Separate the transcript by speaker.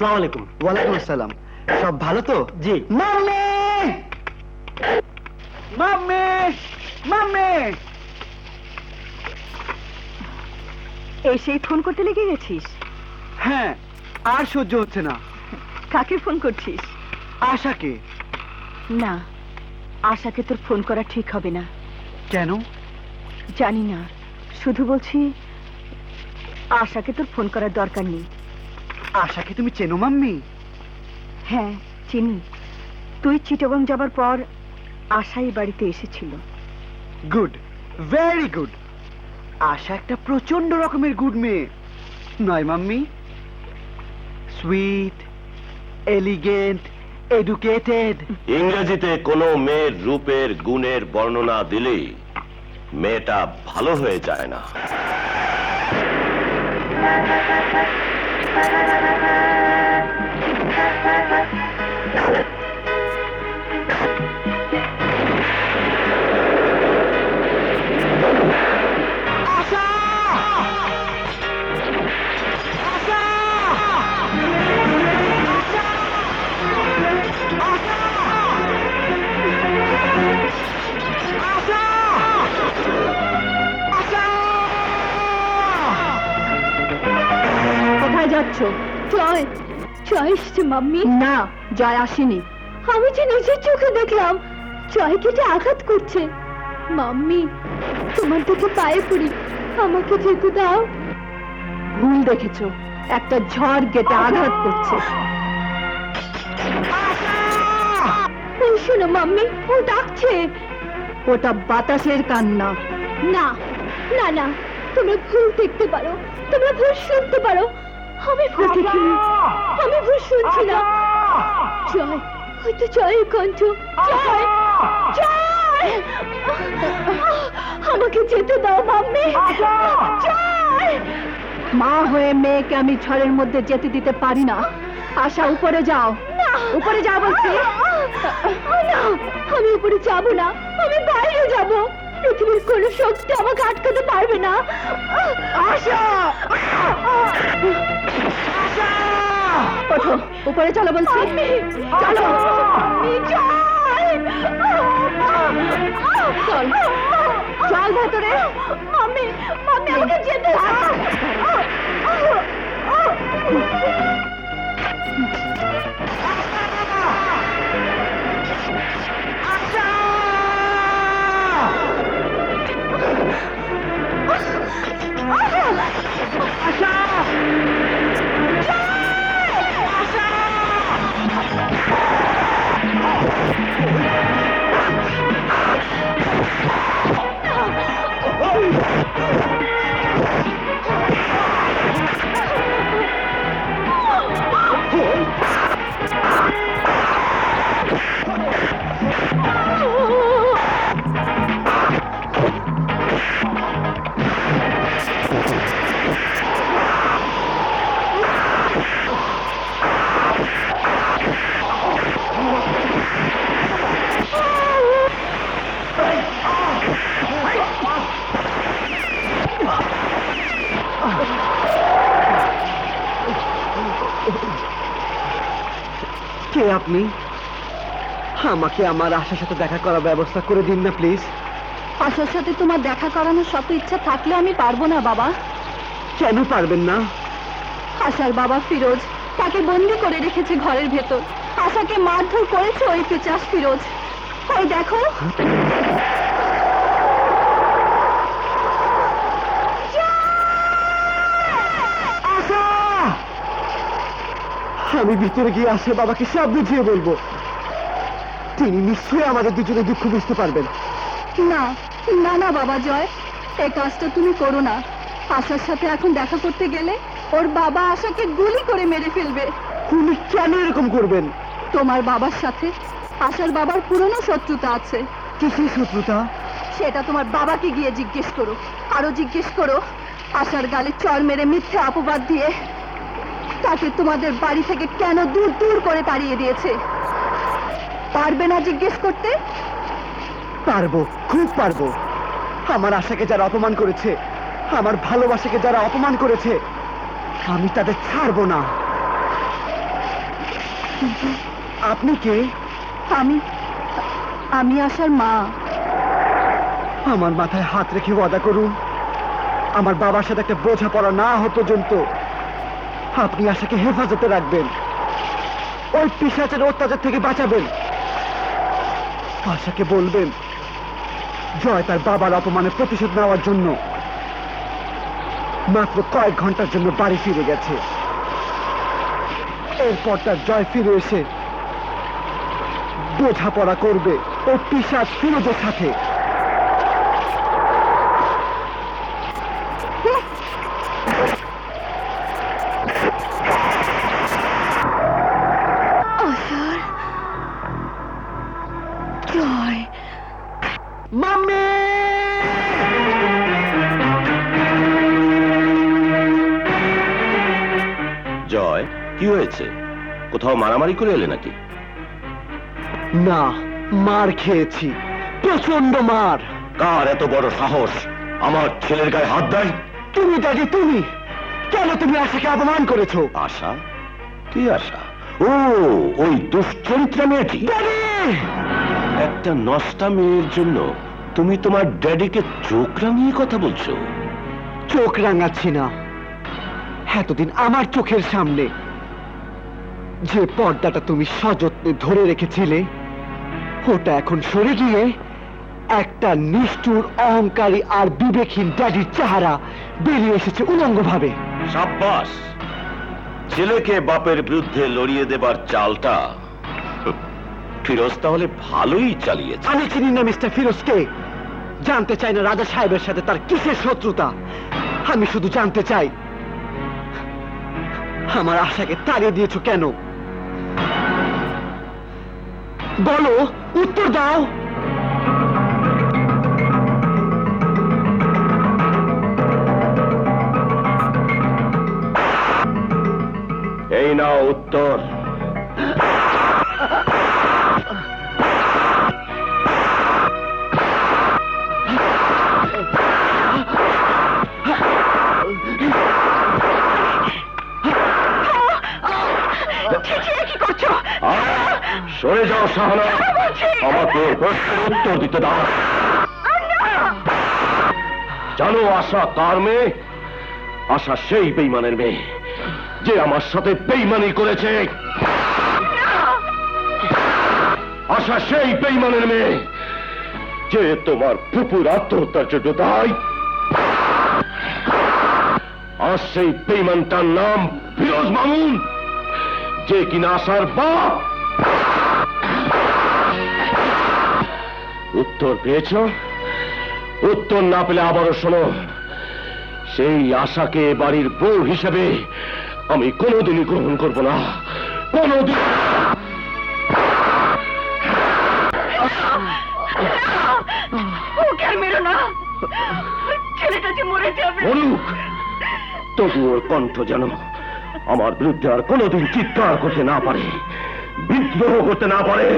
Speaker 1: আসসালামু আলাইকুম।
Speaker 2: ওয়ালাইকুম আসসালাম। সব ভালো তো?
Speaker 1: জি।
Speaker 2: মাম্মি মাম্মি মাম্মি,
Speaker 3: এসেই ফোন করতে লেগে গেছিস?
Speaker 2: হ্যাঁ, আর সহ্য হচ্ছে না।
Speaker 3: কাকে ফোন করছিস?
Speaker 2: আশাকে।
Speaker 3: না, আশাকে তোর ফোন করা ঠিক হবে না।
Speaker 2: কেন?
Speaker 3: জানি না, শুধু বলছি আশাকে তোর ফোন করার দরকার নেই।
Speaker 2: আশাকে তুমি চেনো মাম্মি?
Speaker 3: হ্যাঁ, চিনি। তুই চিটাগং যাবার পর আশা এই বাড়িতে এসেছিল।
Speaker 2: Good, very good. আশা একটা প্রচন্ড রকমের গুড মেয়ে নয় মাম্মি? Sweet, elegant, educated.
Speaker 4: ইংরেজিতে কোনো মেয়ের রূপের গুণের বর্ণনা দিলেই মেয়েটা ভালো হয়ে যায় না।
Speaker 3: কোথায় যাচ্ছ? জয়, জয় এসছে মাম্মি। না, জয় আসেনি। আমি যে নিজের চোখে দেখলাম জয় কেটে আঘাত করছে। মাম্মি, তোমার দিকে পায়ে পড়ি, আমাকে যেতে দাও। ভুল দেখেছো, একটা ঝড় কেটে আঘাত করছে। ওই শোনো মাম্মি, ও ডাকছে। ওটা বাতাসের কান্না। না না না, তোমরা ভুল দেখতে পারো, তোমরা ভুল শুনতে পারো। আমি ভুল দেখিনি, আমি ভুল শুনছি না। জয়, হয়তো জয়ের কণ্ঠ। জয়, জয়, আমাকে যেতে দাও মাম্মি। জয়, মা হয়ে মেয়েকে আমি ঝড়ের মধ্যে যেতে দিতে পারি না। আশা, উপরে যাও। উপরে যাও বলছি। না, আমি উপরে যাব না, আমি বাইরে যাব। পৃথিবীর কোনো শক্তি আমাকে আটকাতে পারবে না। আশা, ওঠো, উপরে চলো বলছি। চলো, চল, চল ভেতরে। মাম্মি, মাম্মি, আমাকে যেতে দাও।
Speaker 2: কে আপনি? আমাকে আমার আশার সাথে দেখা করার ব্যবস্থা করে দিন না প্লিজ।
Speaker 3: আশার সাথে তোমার দেখা করানোর শত ইচ্ছা থাকলে আমি পারবো না বাবা।
Speaker 2: কেন পারবেন না?
Speaker 3: আশার বাবা ফিরোজ তাকে বন্দি করে রেখেছে ঘরের ভেতর। আশাকে মারধর করেছে ওই পিচাস ফিরোজ। ওই দেখো।
Speaker 2: আমি ভিতরে গিয়ে আসে বাবাকে সব বুঝিয়ে বলবো। তিনি নিশ্চয়ই আমাদের দুজনে দুঃখ বুঝতে পারবেন।
Speaker 3: না না না বাবা জয়, এই কাজটা তুমি করো না। আশার সাথে এখন দেখা করতে গেলে ওর বাবা আশাকে গুলি করে মেরে ফেলবে।
Speaker 2: তুমি কেন এরকম করবেন?
Speaker 3: তোমার বাবার সাথে আশার বাবার পুরনো শত্রুতা আছে।
Speaker 2: কিসের শত্রুতা?
Speaker 3: সেটা তোমার বাবাকে গিয়ে জিজ্ঞেস করো। আরো জিজ্ঞেস করো আশার গালে চড় মেরে মিথ্যে অপবাদ দিয়ে তাকে তোমাদের বাড়ি থেকে কেন দূর দূর করে তাড়িয়ে দিয়েছে। পারবে না জিজ্ঞেস করতে?
Speaker 2: পারবো, খুব পারবো। আমার আশাকে যারা অপমান করেছে, আমার ভালোবাসাকে যারা অপমান করেছে, আমি তাদের ছাড়বো না। আপনি কে?
Speaker 3: আমি আশার মা।
Speaker 2: আমার মাথায় হাত রেখে ওয়াদা করুন, আমার বাবার সাথে একটা বোঝাপড়া না হওয়া পর্যন্ত আপনি আশাকে হেফাজতে রাখবেন, ওই পিশাচের অত্যাচার থেকে বাঁচাবেন। আশাকে বলবেন জয় তার বাবার অপমানের প্রতিশোধ নেওয়ার জন্য মাত্র কয়েক ঘন্টার জন্য বাড়ি ফিরে গেছে। এরপর তার জয় ফিরে এসে বোঝাপড়া করবে ওই পিশাচ ফিরোজের সাথে।
Speaker 3: আশার জয়।
Speaker 2: মাম্মি!
Speaker 4: জয়, কি হয়েছে? কোথাও মারামারি করে এলে নাকি?
Speaker 2: না, মার খেয়েছি, প্রচন্ড মার।
Speaker 4: কার এত বড় সাহস আমার ছেলের গায়ে হাত দেয়?
Speaker 2: তুমি দাদি, তুমি কেন তুমি আশাকে অপমান করেছো?
Speaker 4: আশা? কি আশা? ও, ওই দুশ্চরিত্রা মেয়েটি।
Speaker 2: দাদি!
Speaker 4: একটা নষ্টা মেয়ের জন্য তুমি তোমার ড্যাডিকে চোখ রাঙিয়ে কথা বলছো?
Speaker 2: চোখ রাঙাচ্ছি না, এতদিন আমার চোখের সামনে যে পর্দাটা তুমি সযত্নে ধরে রেখেছিলে ওটা এখন সরে গিয়ে একটা নিষ্ঠুর, অহংকারী আর বিবেকহীন ড্যাডির চেহারা বেরিয়ে এসেছে উলঙ্গ ভাবে।
Speaker 4: সাব্বাস! ছেলেকে বাপের বিরুদ্ধে লড়িয়ে দেবার চালটা ফিরোজ তাহলে ভালোই চালিয়েছে।
Speaker 2: আমি চিনি না মিস্টার ফিরোজকে, জানতে চাই না রাজা সাহেবের সাথে তার কিসের শত্রুতা। আমি শুধু জানতে চাই আমার আশাকে তাড়িয়ে দিয়েছো কেন? বলো, উত্তর দাও।
Speaker 4: এই নাও উত্তর।
Speaker 3: কি করছো?
Speaker 4: সরে যাও শাহানা, আমাকে প্রশ্নের উত্তর দিতে দাও। জানো আশা কার মেয়ে? আশা সেই বেঈমানের মেয়ে যে আমার সাথে বেঈমানি করেছে। আশা সেই বেঈমানের মেয়ে যে তোমার ফুপুর আত্মহত্যার জন্য দায়ী। আর সেই বেঈমানটার নাম ফিরোজ মামুন, যে কিনা আশার বাপ। উত্তর পেয়েছ? উত্তর না পেলে আবারও শোনো। সেই আশাকে বাড়ির বউ হিসেবে আমি কোনোদিনই গ্রহণ করব না, কোনোদিন।
Speaker 3: ওকে আর মেরো না, ছেলেটা যে মরে যাবে।
Speaker 4: মরুক, তবু ওর কণ্ঠ যেন আমার বিরুদ্ধে আর কোনোদিন চিৎকার করতে না পারে, বিদ্রোহ করতে না পারে।